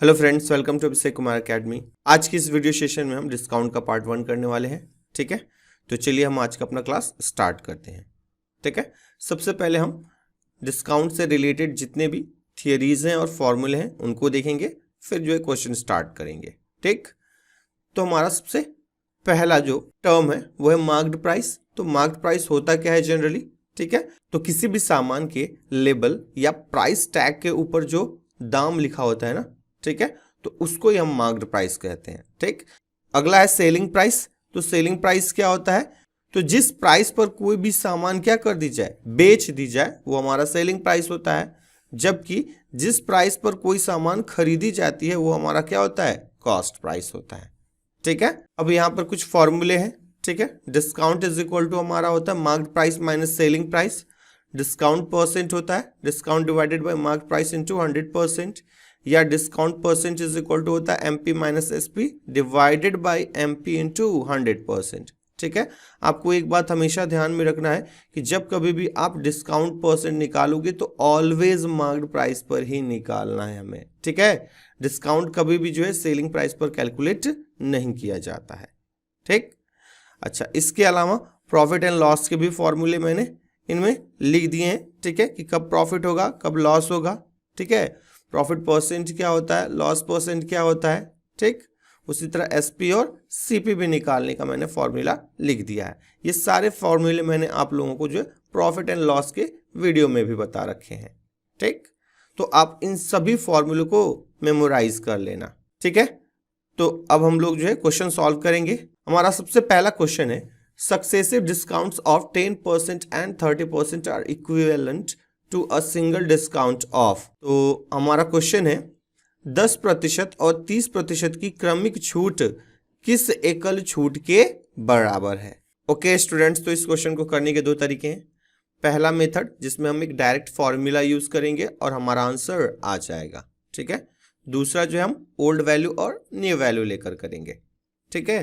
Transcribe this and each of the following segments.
Hello friends, welcome to Abhishek Kumar academy. आज की इस वीडियो सेशन में हम डिस्काउंट का पार्ट 1 करने वाले हैं। ठीक है, तो चलिए हम आज का अपना क्लास स्टार्ट करते हैं। ठीक है, सबसे पहले हम डिस्काउंट से रिलेटेड जितने भी थियरीज हैं और फॉर्मूले हैं उनको देखेंगे, फिर जो है क्वेश्चन स्टार्ट करेंगे। ठीक, तो हमारा सबसे पहला जो टर्म है वो है मार्क्ड प्राइस। तो मार्क्ड प्राइस होता क्या है जनरली? ठीक है, तो किसी भी सामान के लेबल या प्राइस टैग के ऊपर जो दाम लिखा होता है ना, ठीक है, तो उसको ही हम मार्क्ड प्राइस कहते हैं। ठीक, अगला है सेलिंग प्राइस। तो सेलिंग प्राइस क्या होता है? तो जिस प्राइस पर कोई भी सामान क्या कर दी जाए, बेच दी जाए, वो हमारा सेलिंग प्राइस होता है। जबकि जिस प्राइस पर कोई सामान खरीदी जाती है वो हमारा क्या होता है? कॉस्ट प्राइस होता है। ठीक है, अब यहाँ पर कुछ फॉर्मूले हैं। ठीक है, डिस्काउंट इज इक्वल टू हमारा होता है marked price minus selling price. Discount percent होता है discount divided by marked price into 100%, या discount percent is equal to होता है MP minus SP divided by MP into 100%। ठीक है, आपको एक बात हमेशा ध्यान में रखना है कि जब कभी भी आप डिस्काउंट परसेंट निकालोगे तो ऑलवेज मार्क्ड प्राइस पर ही निकालना है हमें। ठीक है, डिस्काउंट कभी भी जो है सेलिंग प्राइस पर कैलकुलेट नहीं किया जाता है। ठीक, अच्छा, इसके अलावा प्रॉफिट एंड लॉस के भी फॉर्मूले मैंने इनमें लिख दिए हैं। ठीक है, कि कब प्रॉफिट होगा कब लॉस होगा। ठीक है, प्रॉफिट परसेंट क्या होता है, लॉस परसेंट क्या होता है। ठीक, उसी तरह एसपी और सीपी भी निकालने का मैंने फॉर्मूला लिख दिया है। ये सारे फॉर्मूले मैंने आप लोगों को जो है प्रॉफिट एंड लॉस के वीडियो में भी बता रखे हैं। ठीक, तो आप इन सभी फॉर्मूले को मेमोराइज कर लेना। ठीक है, तो अब हम लोग जो है क्वेश्चन सॉल्व करेंगे। हमारा सबसे पहला क्वेश्चन है successive discounts of 10% and 30% are equivalent to a single discount of. तो हमारा क्वेश्चन है 10% और 30% की क्रमिक छूट किस एकल छूट के बराबर है। ओके स्टूडेंट्स, तो इस क्वेश्चन को करने के दो तरीके हैं। पहला मेथड जिसमें हम एक डायरेक्ट फॉर्मूला यूज करेंगे और हमारा आंसर आ जाएगा। ठीक है, दूसरा जो है हम ओल्ड वैल्यू और न्यू वैल्यू लेकर करेंगे। ठीक है,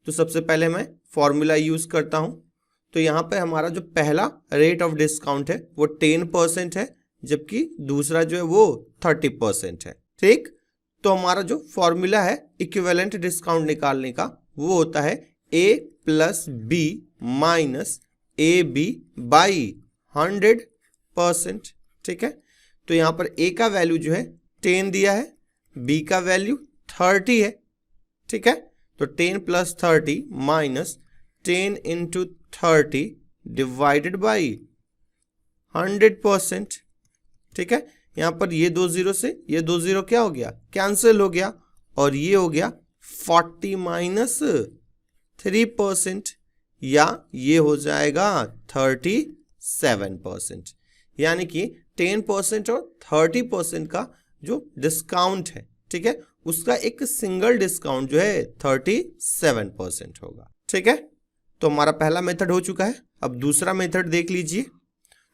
तो सबसे पहले मैं फॉर्मूला यूज करता हूं। तो यहाँ पे हमारा जो पहला रेट ऑफ डिस्काउंट है वो 10% है, जबकि दूसरा जो है वो 30% है। ठीक, तो हमारा जो फॉर्मूला है इक्विवेलेंट डिस्काउंट निकालने का वो होता है a plus B minus A B by 100%। ठीक है, तो यहाँ पर a का वैल्यू जो है 10 दिया है, b का वैल्यू 30 है। ठीक है, तो 10 plus 30 minus 10 into 30 divided by 100%। ठीक है, यहां पर ये 2 जीरो से ये 2 जीरो क्या हो गया? कैंसिल हो गया, और ये हो गया 40 माइनस 3%, या ये हो जाएगा 37%। यानी कि 10% और 30% का जो डिस्काउंट है, ठीक है, उसका एक सिंगल डिस्काउंट जो है 37% होगा। ठीक है, तो हमारा पहला मेथड हो चुका है। अब दूसरा मेथड देख लीजिए।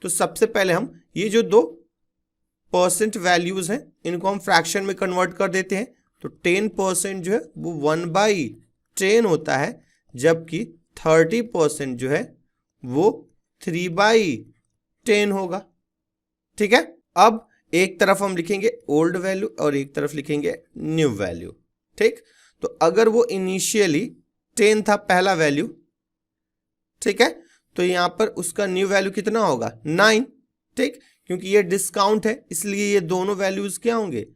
तो सबसे पहले हम ये जो 2% वैल्यूज हैं इनको हम फ्रैक्शन में कन्वर्ट कर देते हैं। तो 10% जो है वो 1/10 होता है, जबकि 30% जो है वो 3/10 होगा। ठीक है, अब एक तरफ हम लिखेंगे ओल्ड वैल्यू और एक तरफ लिखेंगे न्यू वैल्यू। ठीक, तो अगर वो इनिशियली 10 था पहला वैल्यू, ठीक है, तो यहां पर उसका न्यू वैल्यू कितना होगा? 9। ठीक, क्योंकि ये डिस्काउंट है इसलिए ये दोनों वैल्यूज क्या होंगे?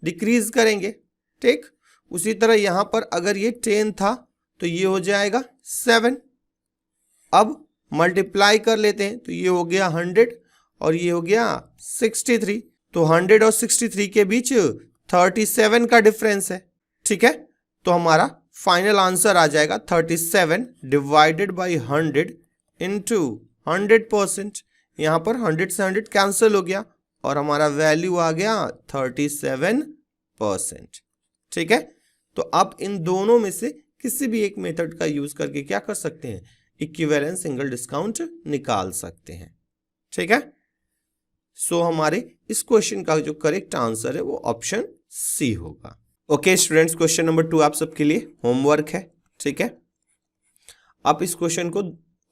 डिक्रीज करेंगे। ठीक, उसी तरह यहां पर अगर ये 10 था तो ये हो जाएगा 7। अब मल्टीप्लाई कर लेते हैं, तो ये हो गया 100 और ये हो गया 63। तो 100 और 63 के बीच 37 का डिफरेंस है। ठीक है, तो हमारा फाइनल आंसर आ जाएगा 37 डिवाइडेड बाई 100 इंटू 100%। यहां पर 100 से 100 कैंसिल हो गया और हमारा वैल्यू आ गया 37%। ठीक है, तो आप इन दोनों में से किसी भी एक मेथड का यूज करके क्या कर सकते हैं? इक्विवेलेंट सिंगल डिस्काउंट निकाल सकते हैं। ठीक है, सो हमारे इस क्वेश्चन का जो करेक्ट आंसर है वो ऑप्शन सी होगा। ओके स्टूडेंट्स, क्वेश्चन नंबर 2 आप सबके लिए होमवर्क है। ठीक है, आप इस क्वेश्चन को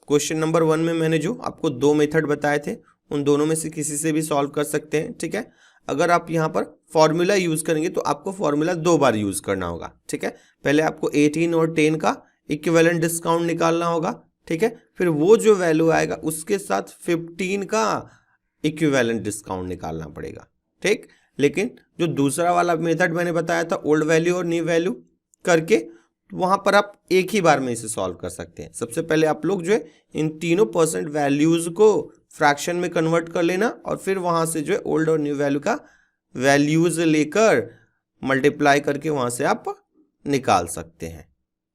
क्वेश्चन नंबर 1 में मैंने जो आपको 2 मेथड बताए थे उन दोनों में से किसी से भी सॉल्व कर सकते हैं। ठीक है, अगर आप यहाँ पर फॉर्मूला यूज करेंगे तो आपको फॉर्मूला 2 बार यूज करना होगा, ठीक है। पहले आपको 18 और 10 का इक्विवेलेंट डिस्काउंट निकालना होगा, ठीक है। फिर वो जो वैल्यू आएगा उसके साथ 15 का इक्विवेलेंट डिस्काउंट निकालना पड़ेगा, ठीक। लेकिन जो दूसरा वाला मेथड मैंने बताया था ओल्ड वैल्यू और न्यू वैल्यू करके, वहां पर आप एक ही बार में इसे सॉल्व कर सकते हैं। सबसे पहले आप लोग जो है इन तीनों परसेंट वैल्यूज को फ्रैक्शन में कन्वर्ट कर लेना और फिर वहां से जो है ओल्ड और न्यू वैल्यू का वैल्यूज लेकर मल्टीप्लाई करके वहां से आप निकाल सकते हैं,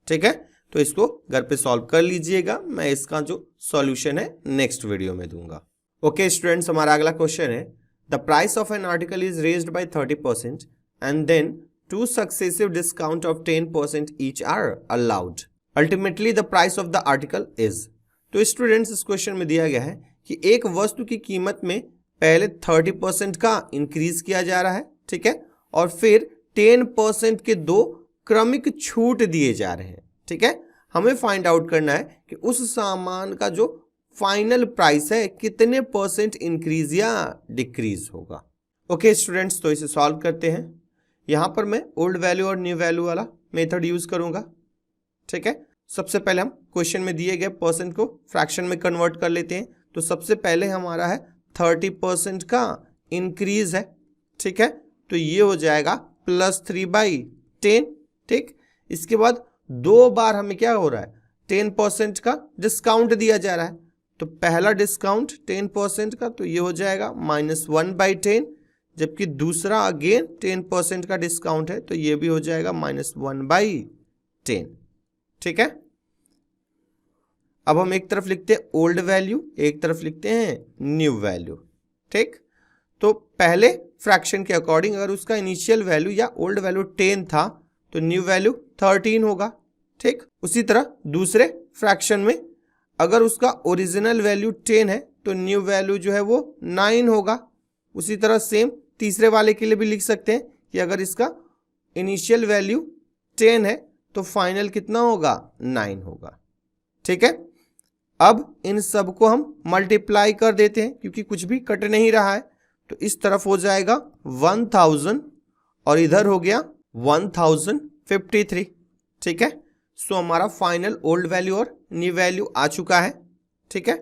ठीक है। तो इसको घर पे सॉल्व कर लीजिएगा, मैं इसका जो सॉल्यूशन है नेक्स्ट वीडियो में दूंगा। ओके स्टूडेंट्स, हमारा अगला क्वेश्चन है the price of an article is raised by 30% and then 2 successive discount of 10% each are allowed. Ultimately the price of the article is. तो स्टूडेंट्स इस क्वेश्चन में दिया गया है कि एक वस्तु की कीमत में पहले 30% का इंक्रीज किया जा रहा है, ठीक है, और फिर 10% के 2 क्रमिक छूट दिए जा रहे हैं, ठीक है। हमें फाइंड आउट करना है कि उस सामान का जो फाइनल प्राइस है कितने परसेंट इंक्रीज या डिक्रीज होगा। ओके स्टूडेंट्स, तो इसे सॉल्व करते हैं। यहां पर मैं ओल्ड वैल्यू और न्यू वैल्यू वाला मेथड यूज करूंगा, ठीक है। सबसे पहले हम क्वेश्चन में दिए गए परसेंट को फ्रैक्शन में कन्वर्ट कर लेते हैं। तो सबसे पहले हमारा है 30% का इंक्रीज है, ठीक है, तो ये हो जाएगा +3/10, ठीक। इसके बाद 2 बार हमें क्या हो रहा है 10% का डिस्काउंट दिया जा रहा है। तो पहला डिस्काउंट 10% का, तो ये हो जाएगा -1/10, जबकि दूसरा अगेन 10% का डिस्काउंट है, तो ये भी हो जाएगा -1/10, ठीक है। अब हम एक तरफ लिखते हैं ओल्ड वैल्यू, एक तरफ लिखते हैं न्यू वैल्यू, ठीक। तो पहले फ्रैक्शन के अकॉर्डिंग अगर उसका इनिशियल वैल्यू या ओल्ड वैल्यू 10 था तो न्यू वैल्यू 13 होगा, ठीक। उसी तरह दूसरे फ्रैक्शन में अगर उसका ओरिजिनल वैल्यू 10 है तो न्यू वैल्यू जो है वो 9 होगा। उसी तरह सेम तीसरे वाले के लिए भी लिख सकते हैं कि अगर इसका इनिशियल वैल्यू 10 है तो फाइनल कितना होगा 9 होगा, ठीक है। अब इन सब को हम मल्टीप्लाई कर देते हैं क्योंकि कुछ भी कट नहीं रहा है। तो इस तरफ हो जाएगा 1000 और इधर हो गया 1053, ठीक है। सो हमारा फाइनल ओल्ड वैल्यू और न्यू वैल्यू आ चुका है, ठीक है।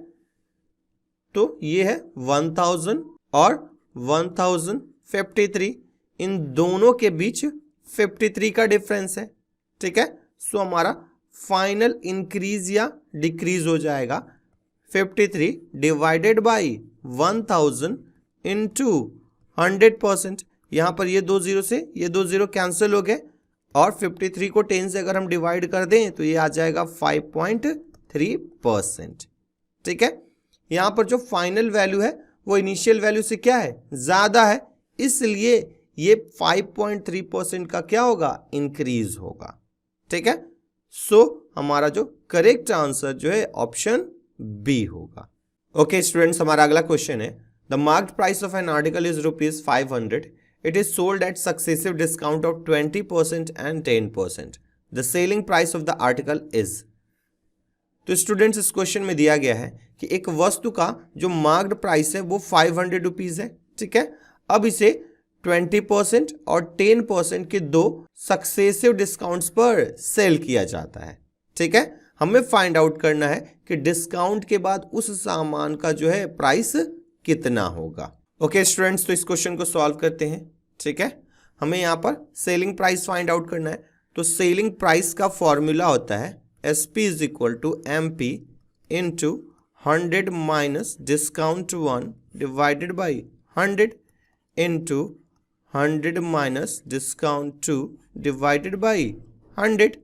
तो ये है 1000 और 1053, इन दोनों के बीच 53 का डिफरेंस है, ठीक है। सो हमारा फाइनल इंक्रीज या डिक्रीज हो जाएगा 53 डिवाइडेड बाई 1000 इंटू 100%। यहाँ पर ये 2 0 से ये 2 0 कैंसिल हो गए और 53 को 10 से अगर हम डिवाइड कर दें तो ये आ जाएगा 5.3%, ठीक है। यहाँ पर जो फाइनल वैल्यू है वो इनिशियल वैल्यू से क्या है ज़्यादा है, इसलिए ये 5.3% का क्या होगा इंक्रीज होगा, ठीक है। सो हमारा जो करेक्ट आंसर जो है ऑप्शन बी होगा। ओके स्टूडेंट्स, हमारा अगला क्वेश्चन है the marked price of an article is ₹500. It is sold at successive discount of 20% and 10%. The selling price of the article is. तो स्टूडेंट्स इस क्वेश्चन में दिया गया है कि एक वस्तु का जो मार्क्ड प्राइस है वो 500 रुपीज है, ठीक है। अब इसे 20% और 10% के 2 सक्सेसिव डिस्काउंट्स पर सेल किया जाता है, ठीक है। हमें फाइंड आउट करना है कि डिस्काउंट के बाद उस सामान का जो है प्राइस कितना होगा। ओके स्टूडेंट्स, तो इस क्वेश्चन को सॉल्व करते हैं, ठीक है। हमें यहाँ पर सेलिंग प्राइस फाइंड आउट करना है। तो सेलिंग प्राइस का फॉर्मूला होता है SP is equal to MP into 100 minus discount 1 divided by 100 into 100 minus discount 2 divided by 100,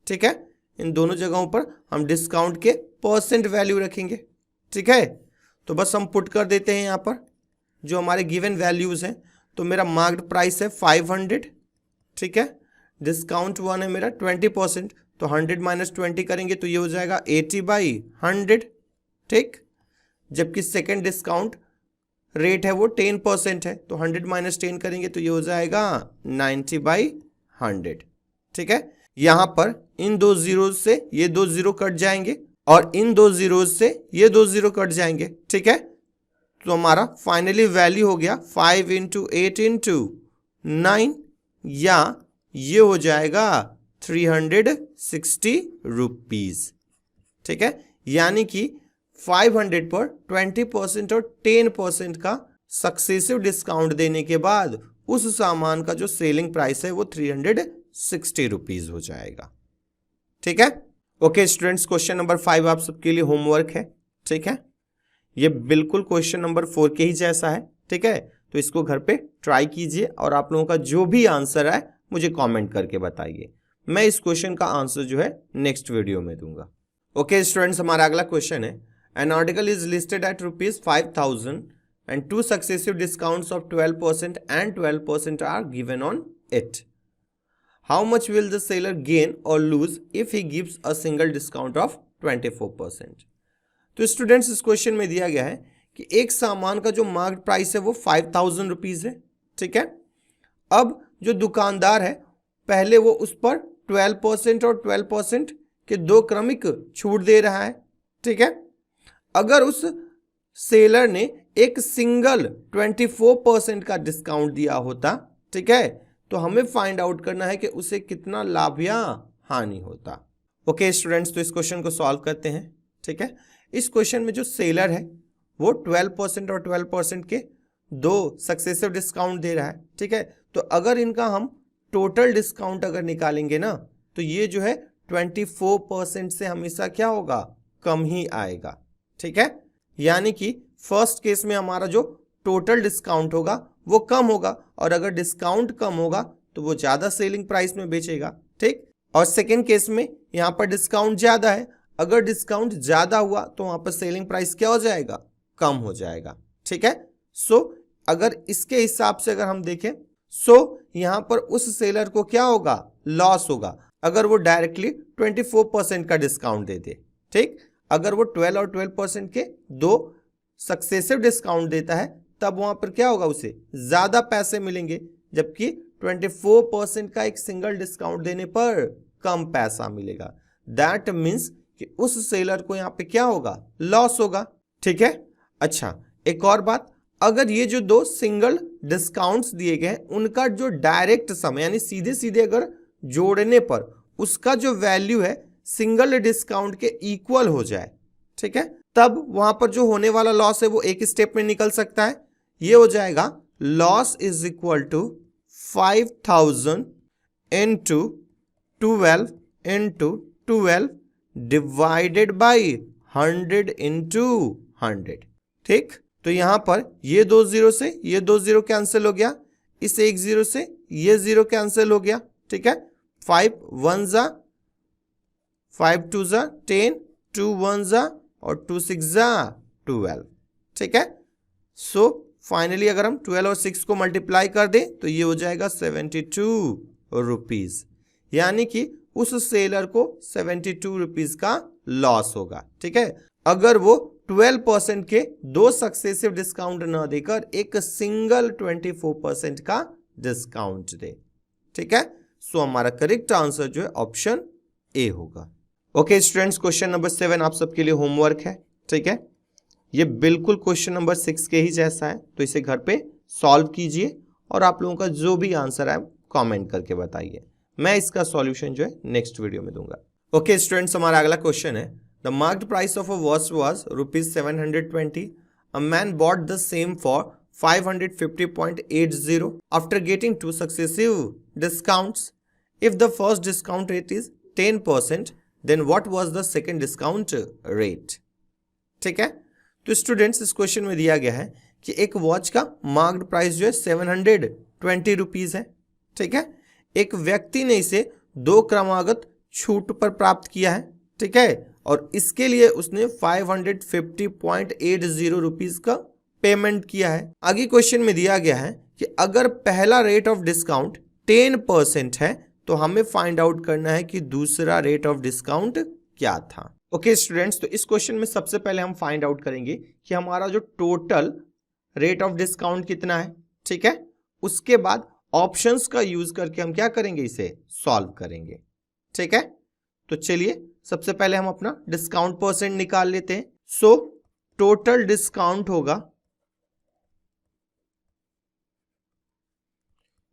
ठीक है। इन दोनों जगहों पर हम डिस्काउंट के परसेंट वैल्यू रखेंगे, ठीक है। तो बस हम पुट कर देते हैं यहाँ पर जो हमारे गिवन वैल्यूज हैं। तो मेरा मार्क्ड प्राइस है 500, ठीक है। डिस्काउंट 1 है मेरा 20%, तो 100 माइनस 20 करेंगे तो ये हो जाएगा 80/100, ठीक। जबकि सेकेंड डिस्काउंट रेट है वो 10% है, तो 100 माइनस 10 करेंगे तो ये हो जाएगा 90/100, ठीक है। यहाँ पर इन 2 जीरो से ये 2 जीरो कट जाएंगे और इन 2 जीरो से ये 2 जीरो कट जाएंगे, ठीक है। तो हमारा फाइनली वैल्यू हो गया 5 इंटू 8 इंटू 9, या ये हो जाएगा 360 रुपीज। ठीक है, यानी कि 500 पर 20% और 10% का सक्सेसिव डिस्काउंट देने के बाद उस सामान का जो सेलिंग प्राइस है वो 360 रुपीज हो जाएगा। ठीक है, ओके स्टूडेंट्स, क्वेश्चन नंबर 5 आप सबके लिए होमवर्क है। ठीक है, ये बिल्कुल क्वेश्चन नंबर 4 के ही जैसा है। ठीक है, तो इसको घर पे ट्राई कीजिए और आप लोगों का जो भी आंसर है मुझे कमेंट करके बताइए। मैं इस क्वेश्चन का आंसर जो है नेक्स्ट वीडियो में दूंगा। ओके स्टूडेंट्स, हमारा अगला क्वेश्चन है, N article is listed at ₹5,000 and 2 successive discounts of 12% and 12% are given on it. How much will the seller gain or lose if he gives a single discount of 24%? तो students इस question में दिया गया है कि एक सामान का जो मार्केट प्राइस है वो 5,000 रुपीज है। ठीक है, अब जो दुकानदार है पहले वो उस पर 12% और 12% के दो क्रमिक छूट दे रहा है। ठीक है, अगर उस सेलर ने एक सिंगल 24% का डिस्काउंट दिया होता, ठीक है, तो हमें फाइंड आउट करना है कि उसे कितना लाभ या हानि होता। ओके स्टूडेंट्स, तो इस क्वेश्चन को सॉल्व करते हैं। ठीक है, इस क्वेश्चन में जो सेलर है वो 12% और 12% के दो सक्सेसिव डिस्काउंट दे रहा है। ठीक है, तो अगर इनका हम टोटल डिस्काउंट अगर निकालेंगे ना तो ये जो है 24% से हमेशा क्या होगा, कम ही आएगा। ठीक है, यानी कि फर्स्ट केस में हमारा जो टोटल डिस्काउंट होगा वो कम होगा और अगर डिस्काउंट कम होगा तो वो ज्यादा सेलिंग प्राइस में बेचेगा। ठीक, और सेकेंड केस में यहां पर डिस्काउंट ज्यादा है, अगर डिस्काउंट ज्यादा हुआ तो वहां पर सेलिंग प्राइस क्या हो जाएगा, कम हो जाएगा। ठीक है, सो अगर इसके हिसाब से अगर हम देखें सो यहां पर उस सेलर को क्या होगा, लॉस होगा अगर वो डायरेक्टली 24% का डिस्काउंट दे दे। ठीक, अगर वो 12 और 12% के दो सक्सेसिव डिस्काउंट देता है तब वहां पर क्या होगा, उसे ज्यादा पैसे मिलेंगे, जबकि 24% का एक सिंगल डिस्काउंट देने पर कम पैसा मिलेगा। दैट मीन्स कि उस सेलर को यहां पे क्या होगा, लॉस होगा। ठीक है, अच्छा एक और बात, अगर ये जो दो सिंगल डिस्काउंट्स दिए गए हैं उनका जो डायरेक्ट सम यानी सीधे सीधे अगर जोड़ने पर उसका जो वैल्यू है सिंगल डिस्काउंट के इक्वल हो जाए, ठीक है, तब वहां पर जो होने वाला लॉस है वो एक स्टेप में निकल सकता है। ये हो जाएगा loss is equal to 5,000 into 12 divided by 100 into 100। ठीक, तो यहां पर ये दो जीरो से ये दो जीरो कैंसिल हो गया, इस एक जीरो से ये जीरो कैंसिल हो गया। ठीक है, 5 1 जा 5 2 जा 10, 2 1 जा और 2 6 जा 12। ठीक है, सो फाइनली अगर हम 12 और 6 को मल्टीप्लाई कर दें तो ये हो जाएगा 72 रुपीज, यानी कि उस सेलर को 72 रुपीज का लॉस होगा। ठीक है, अगर वो 12% के दो सक्सेसिव डिस्काउंट न देकर एक सिंगल 24% का डिस्काउंट दे। ठीक है, सो हमारा करेक्ट आंसर जो है ऑप्शन ए होगा। ओके स्टूडेंट्स, क्वेश्चन नंबर 7 आप सबके लिए होमवर्क है। ठीक है, ये बिल्कुल क्वेश्चन नंबर 6 के ही जैसा है, तो इसे घर पे सॉल्व कीजिए और आप लोगों का जो भी आंसर है कमेंट करके बताइए। मैं इसका सॉल्यूशन जो है नेक्स्ट वीडियो में दूंगा। ओके स्टूडेंट्स, हमारा अगला क्वेश्चन है, the market price of a watch was ₹720. A man bought the same for 550.80 after getting two successive discounts. If the first discount rate is 10%, then what was the second discount rate? ठीक है, तो students इस question में दिया गया है कि एक वॉच का मार्केट प्राइस जो है 720 रुपीज है। ठीक है, एक व्यक्ति ने इसे दो क्रमागत छूट पर प्राप्त किया है। ठीक है, और इसके लिए उसने 550.80 रुपीज का पेमेंट किया है। आगे क्वेश्चन में दिया गया है कि अगर पहला रेट ऑफ डिस्काउंट 10% है तो हमें फाइंड आउट करना है कि दूसरा रेट ऑफ डिस्काउंट क्या था। ओके स्टूडेंट्स, तो इस क्वेश्चन में सबसे पहले हम फाइंड आउट करेंगे कि हमारा जो टोटल रेट ऑफ डिस्काउंट कितना है। ठीक है, उसके बाद ऑप्शंस का यूज करके हम क्या करेंगे, इसे सॉल्व करेंगे। ठीक है, तो चलिए सबसे पहले हम अपना डिस्काउंट परसेंट निकाल लेते हैं। सो टोटल डिस्काउंट होगा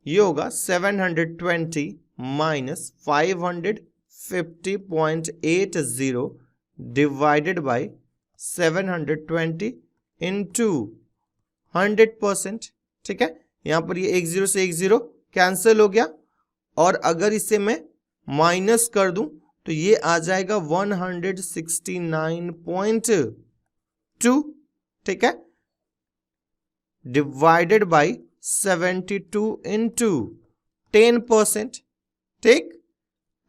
ये होगा 720 माइनस 550.80 डिवाइडेड बाई 720 इंटू 100%। ठीक है, यहां पर ये 10 से 10 कैंसिल हो गया, और अगर इसे मैं माइनस कर दूं तो ये आ जाएगा 169.2। ठीक है, डिवाइडेड बाई 72 इंटू 10%। ठीक,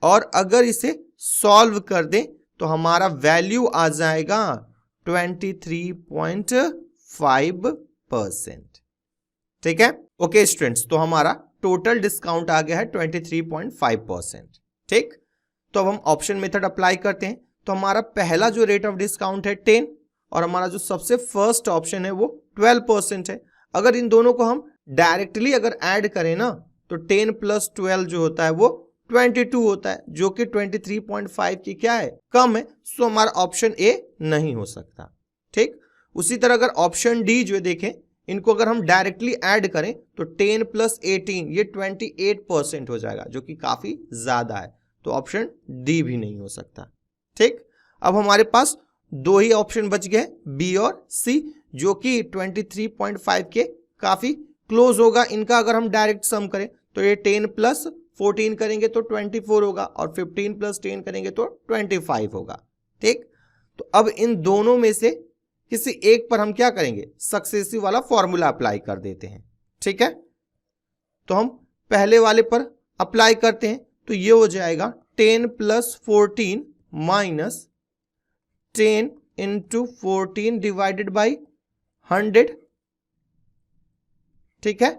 और अगर इसे सॉल्व कर दें तो हमारा वैल्यू आ जाएगा 23.5%। ठीक है, ओके स्टूडेंट्स, तो हमारा टोटल डिस्काउंट आ गया है 23.5%। ठीक, तो अब हम ऑप्शन मेथड अप्लाई करते हैं। तो हमारा पहला जो रेट ऑफ डिस्काउंट है 10, और हमारा जो सबसे फर्स्ट ऑप्शन है वो 12% है। अगर इन दोनों को हम डायरेक्टली अगर ऐड करें ना तो 10 प्लस 12 जो होता है वो 22 होता है, जो कि 23.5 की क्या है, कम है। सो हमारा ऑप्शन ए नहीं हो सकता। ठीक, उसी तरह अगर ऑप्शन डी जो देखें, इनको अगर हम डायरेक्टली ऐड करें तो 10 प्लस 18 ये 28% हो जाएगा, जो कि काफी ज्यादा है। तो ऑप्शन डी भी नहीं हो सकता। ठीक, अब हमारे पास दो ही ऑप्शन बच गए, बी और सी, जो कि 23.5 के काफी क्लोज होगा। इनका अगर हम डायरेक्ट सम करें तो ये 10 प्लस 14 करेंगे तो 24 होगा, और 15 प्लस 10 करेंगे तो 25 होगा। ठीक, तो अब इन दोनों में से किसी एक पर हम क्या करेंगे, सक्सेसिव वाला फॉर्मूला अप्लाई कर देते हैं। ठीक है, तो हम पहले वाले पर अप्लाई करते हैं, तो ये हो जाएगा 10 plus 14 minus 10 into 14 divided by 100। ठीक है,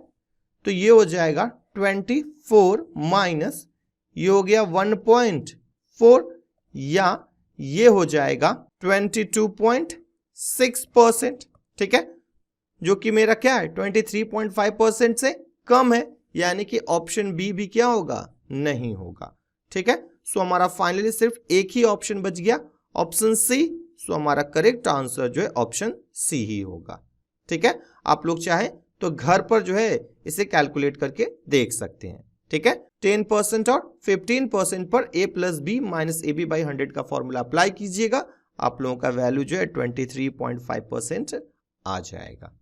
तो ये हो जाएगा 24 माइनस ये हो गया 1.4, या ये हो जाएगा 22.6%। ठीक है, जो कि मेरा क्या है 23.5% से कम है, यानी कि ऑप्शन बी भी क्या होगा, नहीं होगा। ठीक है, सो हमारा फाइनली सिर्फ एक ही ऑप्शन बच गया, ऑप्शन सी। सो हमारा करेक्ट आंसर जो है ऑप्शन सी ही होगा। ठीक है, आप लोग चाहें तो घर पर जो है इसे कैलकुलेट करके देख सकते हैं। ठीक है, 10% और 15% पर a plus B minus A B by 100 का फॉर्मूला अप्लाई कीजिएगा, आप लोगों का वैल्यू जो है 23.5% आ जाएगा।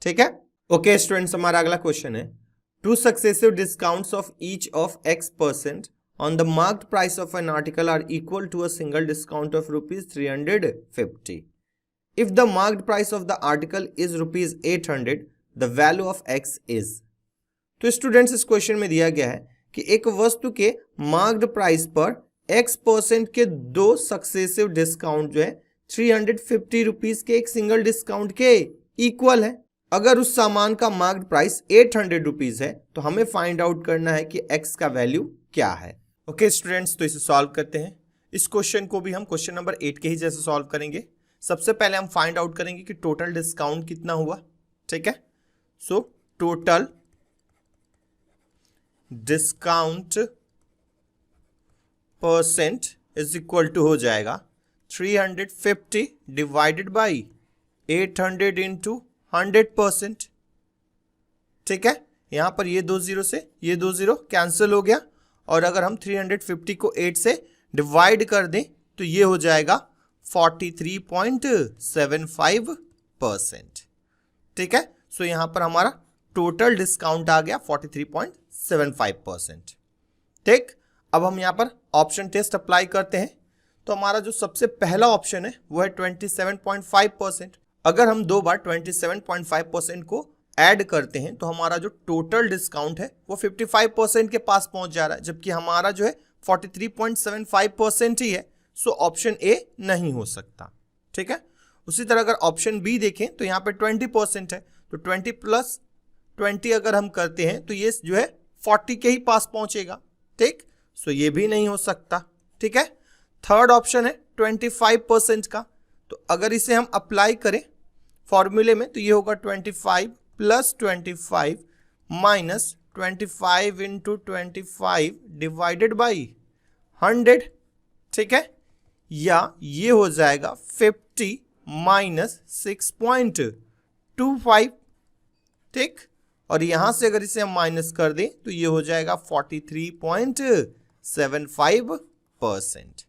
ठीक है, ओके स्टूडेंट्स, हमारा अगला क्वेश्चन है, two successive discounts of each of x% on the marked price of an article are equal to a single discount of rupees 350. If the marked price of the article is rupees 800, the value of x is. तो students इस question में दिया गया है कि एक वस्तु के मार्क्ड प्राइस पर x% के दो सक्सेसिव डिस्काउंट जो है 350 रुपीज के एक सिंगल डिस्काउंट के इक्वल है। अगर उस सामान का मार्क्ड प्राइस 800 रुपीज है तो हमें फाइंड आउट करना है कि x का वैल्यू क्या है। ओके स्टूडेंट्स, तो इसे सॉल्व करते हैं। इस क्वेश्चन को भी हम क्वेश्चन नंबर 8 के ही जैसे सॉल्व करेंगे। सबसे पहले हम फाइंड आउट करेंगे कि टोटल डिस्काउंट कितना हुआ। ठीक है, so total discount percent is equal to हो जाएगा 350 डिवाइडेड बाई 800 इंटू 100%। ठीक है, यहां पर ये 2 जीरो से ये 2 जीरो कैंसिल हो गया, और अगर हम 350 को 8 से डिवाइड कर दें तो ये हो जाएगा 43.75%। ठीक है, सो यहां पर हमारा टोटल डिस्काउंट आ गया 43.75%। ठीक, अब हम यहां पर ऑप्शन टेस्ट अप्लाई करते हैं। तो हमारा जो सबसे पहला ऑप्शन है वो है 27.5%। अगर हम दो बार 27.5% को ऐड करते हैं तो हमारा जो टोटल डिस्काउंट है वो 55% के पास पहुंच जा रहा है, जबकि हमारा जो है 43.75% ही है। सो ऑप्शन ए नहीं हो सकता। ठीक है, उसी तरह अगर ऑप्शन बी देखें तो यहाँ पे 20% है, तो 20 प्लस 20 अगर हम करते हैं तो ये जो है 40 के ही पास पहुंचेगा। ठीक, सो ये भी नहीं हो सकता। ठीक है, थर्ड ऑप्शन है 25% का, तो अगर इसे हम अप्लाई करें फॉर्मूले में तो ये होगा 25 plus 25 minus 25 into 25 divided by 100। ठीक है, या ये हो जाएगा 50 माइनस 6.25। ठीक, और यहां से अगर इसे हम माइनस कर दें तो ये हो जाएगा 43.75%।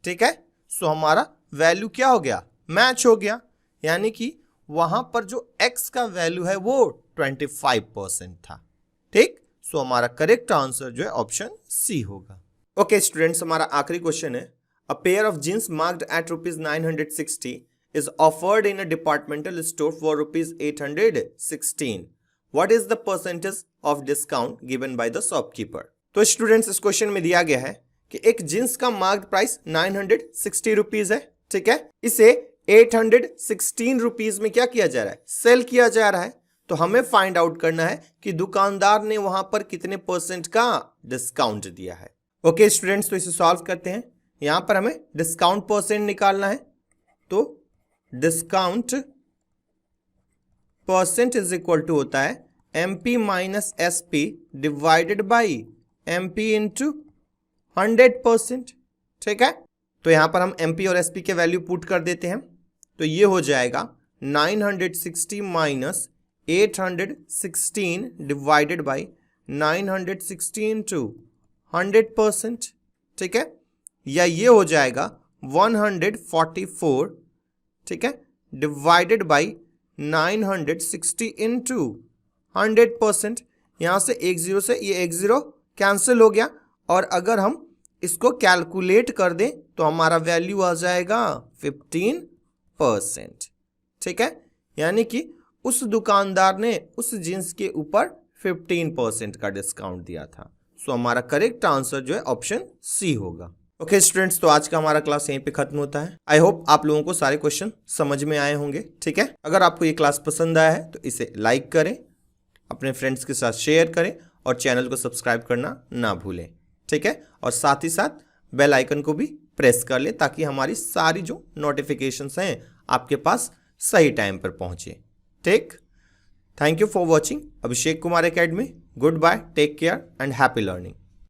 ठीक है, सो हमारा वैल्यू क्या हो गया, मैच हो गया, यानी कि वहां पर जो x का वैल्यू है वो 25% था। ठीक, सो हमारा करेक्ट आंसर जो है ऑप्शन सी होगा। ओके स्टूडेंट्स, हमारा आखिरी क्वेश्चन है, a pair of jeans marked at ₹960 is offered in a departmental store for ₹816. What is the percentage of discount given by the shopkeeper? तो स्टूडेंट्स इस question में दिया गया है कि एक जींस का मार्क्ड प्राइस 960 रुपीज है। ठीक है, इसे 816 रुपीज में क्या किया जा रहा है, सेल किया जा रहा है। तो हमें फाइंड आउट करना है कि दुकानदार ने वहां पर कितने परसेंट का डिस्काउंट दिया है। ओके स्टूडेंट्स, तो इसे सॉल्व करते हैं। यहां पर हमें डिस्काउंट परसेंट निकालना है, तो discount percent is equal to होता है MP माइनस SP divided by MP into 100%। ठीक है, तो यहां पर हम MP और SP के वैल्यू पुट कर देते हैं, तो ये हो जाएगा 960 माइनस 816 डिवाइडेड बाई 960 इंटू 100%। ठीक है, या ये हो जाएगा 144, ठीक है, डिवाइडेड बाई 960 इंटू 100%। यहां से एक जीरो से ये एक जीरो कैंसिल हो गया, और अगर हम इसको कैलकुलेट कर दें तो हमारा वैल्यू आ जाएगा 15%। ठीक है, यानी कि उस दुकानदार ने उस जींस के ऊपर 15% का डिस्काउंट दिया था। सो हमारा करेक्ट आंसर जो है ऑप्शन सी होगा। ओके स्टूडेंट्स, तो आज का हमारा क्लास यहीं पे खत्म होता है। आई होप आप लोगों को सारे क्वेश्चन समझ में आए होंगे। ठीक है, अगर आपको ये क्लास पसंद आया है तो इसे लाइक करें, अपने फ्रेंड्स के साथ शेयर करें और चैनल को सब्सक्राइब करना ना भूलें। ठीक है, और साथ ही साथ बेल आइकन को भी प्रेस कर लें ताकि हमारी सारी जो नोटिफिकेशंस हैं आपके पास सही टाइम पर पहुंचे। ठीक, thank you for watching Abhishek Kumar academy. Goodbye, take care and happy learning.